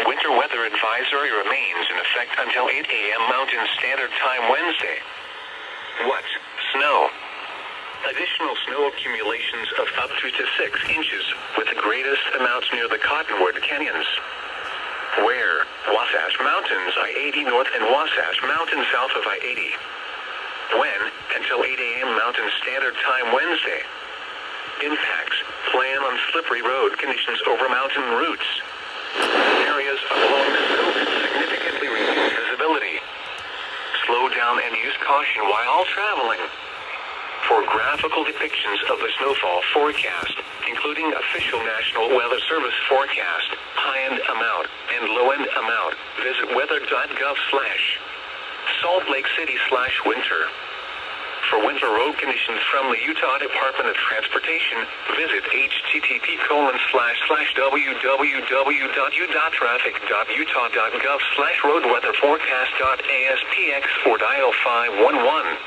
Winter weather advisory remains in effect until 8 a.m. Mountain Standard Time Wednesday. What? Snow. Additional snow accumulations of up to 6 inches, with the greatest amounts near the Cottonwood Canyons. Where? Wasatch Mountains, I-80 north and Wasatch Mountains south of I-80. When? Until 8 a.m. Mountain Standard Time Wednesday. Impacts. Plan on slippery road conditions over mountain routes. Areas along the snow could significantly reduce visibility. Slow down and use caution while traveling. For graphical depictions of the snowfall forecast, including official National Weather Service forecast, high-end amount, and low-end amount, visit weather.gov/Salt Lake City/winter. For winter road conditions from the Utah Department of Transportation, visit http://www.traffic.utah.gov/roadweatherforecast.aspx or dial 511.